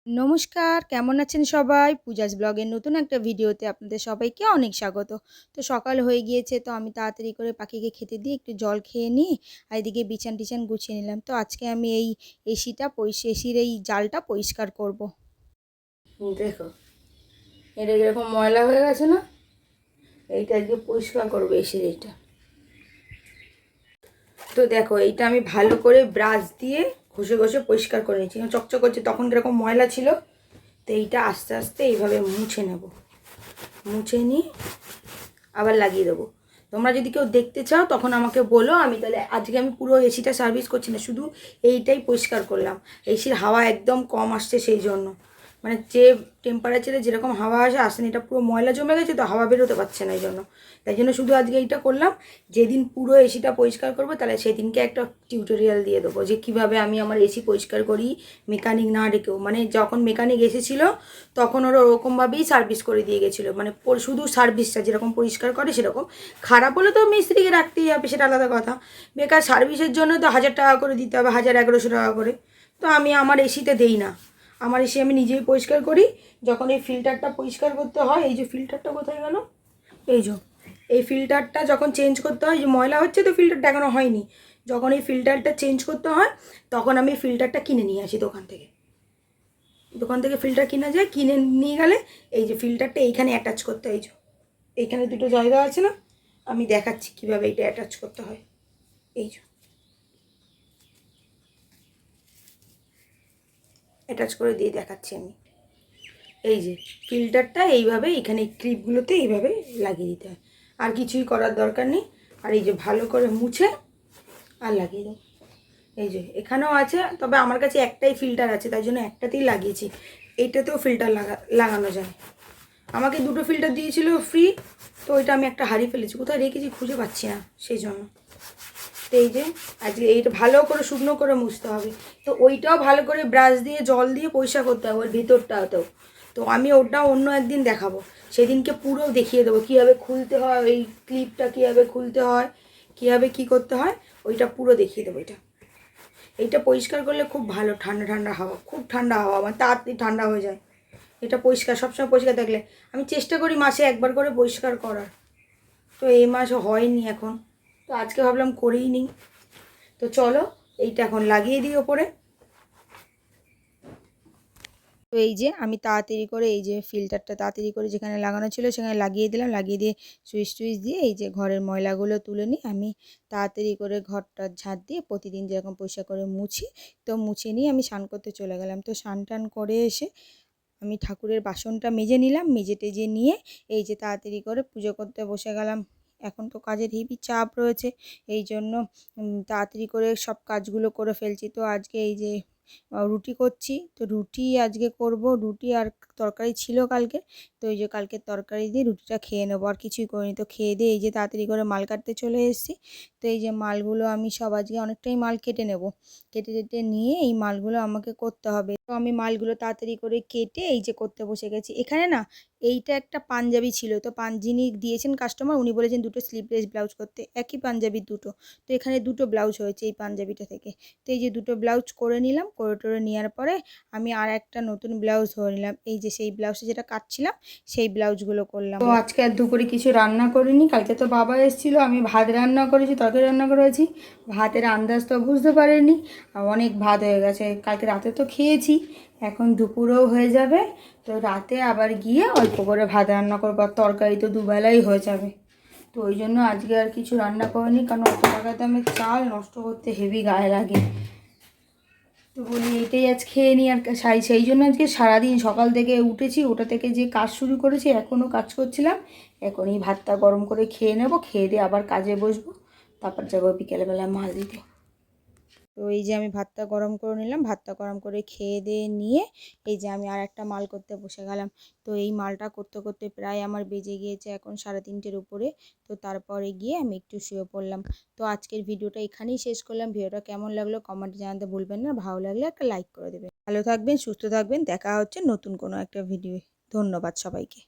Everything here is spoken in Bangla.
নমস্কার, কেমন আছেন সবাই? পূজাস ব্লগের নতুন একটা ভিডিওতে আপনাদের সবাইকে অনেক স্বাগত। তো সকাল হয়ে গিয়েছে, তো আমি তাড়াতাড়ি করে পাখিকে খেতে দিয়ে একটু জল খেয়ে নিয়ে আর এদিকে বিছান-টিছান গুছিয়ে নিলাম। তো আজকে আমি এই এসির এই জালটা পরিষ্কার করব। দেখো, এটা যেরকম ময়লা হয়ে গেছে না? এইটা আজকে পরিষ্কার করবো এসির এইটা। তো দেখো, এইটা আমি ভালো করে ব্রাশ দিয়ে ঘষে ঘষে পরিষ্কার করে নিচ্ছি। চকচক করছে, তখন কিরকম ময়লা ছিল। তো এইটা আস্তে আস্তে এইভাবে মুছে নেব। মুছে নিয়ে আবার লাগিয়ে দেবো। তোমরা যদি কেউ দেখতে চাও তখন আমাকে বলো, আমি তাহলে আজকে আমি পুরো এসিটা সার্ভিস করছি না, শুধু এইটাই পরিষ্কার করলাম। এসির হাওয়া একদম কম আসছে, সেই জন্য মানে যে টেম্পারেচারে যেরকম হাওয়া আসে না, এটা পুরো ময়লা জমে গেছে, তো হাওয়া বেরোতে পারছে না, এই জন্য তাই জন্য শুধু আজকে এইটা করলাম। যেদিন পুরো এসিটা পরিষ্কার করবো তাহলে সেদিনকে একটা টিউটোরিয়াল দিয়ে দেবো যে কীভাবে আমি আমার এসি পরিষ্কার করি, মেকানিক না ডেকেও। মানে যখন মেকানিক এসেছিলো তখন ওরা ওরকমভাবেই সার্ভিস করে দিয়ে গেছিলো, মানে শুধু সার্ভিসটা যেরকম পরিষ্কার করে সেরকম। খারাপ হলে তো মিস্ত্রিকে রাখতেই হবে, সেটা আলাদা কথা। বেকার সার্ভিসের জন্য তো 1000 টাকা করে দিতে হবে, 1100 টাকা করে। তো আমি আমার এসিতে দেই না, আমার এসি আমি নিজেই পরিষ্কার করি। যখন এই ফিল্টারটা পরিষ্কার করতে হয়, এই যে ফিল্টারটা কোথায় গেল, এই যে এই ফিল্টারটা যখন চেঞ্জ করতে হয়, যে ময়লা হচ্ছে তো ফিল্টারটা এখনও হয়নি, যখন এই ফিল্টারটা চেঞ্জ করতে হয় তখন আমি ফিল্টারটা কিনে নিয়ে আসি দোকান থেকে। দোকান থেকে ফিল্টার কিনা যায়, কিনে নিয়ে গেলে এই যে ফিল্টারটা এইখানে অ্যাটাচ করতে হয়। এই যে এইখানে দুটো জায়গা আছে না, আমি দেখাচ্ছি কীভাবে এটা অ্যাটাচ করতে হয়। এই যে অ্যাটাচ করে দিয়ে দেখাচ্ছি আমি। এই যে ফিল্টারটা এইভাবে এখানে ক্লিপগুলোতে এইভাবে লাগিয়ে দিতে হয়, আর কিছুই করার দরকার নেই। আর এই যে ভালো করে মুছে আর লাগিয়ে দেবো। এই যে এখানেও আছে, তবে আমার কাছে একটাই ফিল্টার আছে, তাই জন্য একটাতেই লাগিয়েছি। এইটাতেও ফিল্টার লাগানো যায়। আমাকে দুটো ফিল্টার দিয়েছিল ফ্রি, তো ওইটা আমি একটা হারিয়ে ফেলেছি, কোথায় রেখেছি খুঁজে পাচ্ছি না, সেই জন্য। তো এই যে আজকে এইটা ভালো করে শুকনো করে মুছতে হবে। তো ওইটাও ভালো করে ব্রাশ দিয়ে জল দিয়ে পরিষ্কার করতে হবে, ওর ভিতরটাতেও। তো আমি ওটা অন্য একদিন দেখাবো, সেদিনকে পুরো দেখিয়ে দেবো কীভাবে খুলতে হয়, ওই ক্লিপটা কীভাবে খুলতে হয়, কীভাবে কী করতে হয়, ওইটা পুরো দেখিয়ে দেবো। এইটা পরিষ্কার করলে খুব ভালো, ঠান্ডা ঠান্ডা হাওয়া, খুব ঠান্ডা হাওয়া, আমার তাড়াতাড়ি ঠান্ডা হয়ে যায়। এটা পরিষ্কার সবসময় পরিষ্কার থাকলে, আমি চেষ্টা করি মাসে একবার করে পরিষ্কার করার। তো এই মাস হয়নি এখন, তো আজকে ভাবলাম করেই নিই। তো চলো এইটা এখন লাগিয়ে দিই ওপরে। তো এই যে আমি তাড়াতাড়ি করে এই যে ফিল্টারটা তাড়াতাড়ি করে যেখানে লাগানো ছিল সেখানে লাগিয়ে দিলাম, লাগিয়ে দিয়ে সুইচ টুইচ দিয়ে এই যে ঘরের ময়লাগুলো তুলে নিই। আমি তাড়াতাড়ি করে ঘরটা ঝাঁট দিয়ে প্রতিদিন যেরকম পরিষ্কার করে মুছি, তো মুছে নিয়ে আমি স্নান করতে চলে গেলাম। তো স্নান টান করে এসে আমি ঠাকুরের বাসনটা মেজে নিলাম, মেজে টেজে নিয়ে এই যে তাড়াতাড়ি করে পুজো করতে বসে গেলাম। এখন তো কাজের হেভি চাপ রয়েছে, এই জন্য তাড়াতাড়ি করে সব কাজগুলো করে ফেলছি। তো আজকে এই যে রুটি করছি, তো রুটি আজকে করব, রুটি আর তরকারি ছিল কালকে, তো এই যে কালকের তরকারি দিয়ে রুটিটা খেয়ে নেবো, আর কিছুই করিনি। তো খেয়ে দিয়ে এই যে তাড়াতাড়ি করে মাল কাটতে চলে এসেছি। তো এই যে মালগুলো আমি সব আজকে অনেকটাই মাল কেটে নেব, কেটে কেটে নিয়ে এই মালগুলো আমাকে করতে হবে। তো আমি মালগুলো তাড়াতাড়ি করে কেটে এই যে করতে বসে গেছি। এখানে না এইটা একটা পাঞ্জাবি ছিল, তো যিনি দিয়েছেন কাস্টমার উনি বলেছেন দুটো স্লিভলেস ব্লাউজ করতে, একই পাঞ্জাবি দুটো। তো এখানে দুটো ব্লাউজ হয়েছে এই পাঞ্জাবিটা থেকে। তো এই যে দুটো ব্লাউজ করে নিলাম, করে টোরে নেওয়ার পরে আমি আর একটা নতুন ব্লাউজ ধরে নিলাম। এই যে সেই ব্লাউজটা যেটা কাটছিলাম সেই ব্লাউজগুলো করলাম। তো আজকে আর দুপুরে কিছু রান্না করিনি, কালকে তো বাবা এসেছিলো, আমি ভাত রান্না করেছি, তরকারি রান্না করেছি। ভাতের আন্দাজ তো বুঝতে পারিনি, অনেক ভাত হয়ে গেছে, কালকে রাতে তো খেয়েছি, এখন দুপুরেও হয়ে যাবে। তো রাতে আবার গিয়ে অল্প করে ভাত রান্না করবো, আর তরকারি তো দুবেলাই হয়ে যাবে। তো ওই জন্য আজকে আর কিছু রান্না করিনি, কারণ অত টাকা দামের চাল নষ্ট করতে হেভি গায়ে লাগে। তো বলি এইটাই আজ খেয়ে নিই। আর সেই জন্য আজকে সারাদিন সকাল থেকে উঠেছি, ওটা থেকে যে কাজ শুরু করেছি এখনও কাজ করছিলাম। এখন এই ভাতটা গরম করে খেয়ে নেব, খেয়ে দিয়ে আবার কাজে বসবো, তারপর যাবো বিকেলবেলা মাল দিতে। তো এই যে আমি ভাতটা গরম করে নিলাম, ভাতটা গরম করে খেয়ে দিয়ে নিয়ে এই যে আমি আর একটা মাল করতে বসে গেলাম। তো এই মালটা করতে করতে প্রায় আমার বেজে গিয়েছে এখন 3:30-র উপরে। তো তারপরে গিয়ে আমি একটু শুয়ে পড়লাম। তো আজকের ভিডিওটা এখানেই শেষ করলাম। ভিডিওটা কেমন লাগলো কমেন্টে জানাতে ভুলবেন না, ভালো লাগলে একটা লাইক করে দেবেন। ভালো থাকবেন, সুস্থ থাকবেন, দেখা হচ্ছে নতুন কোনো একটা ভিডিও। ধন্যবাদ সবাইকে।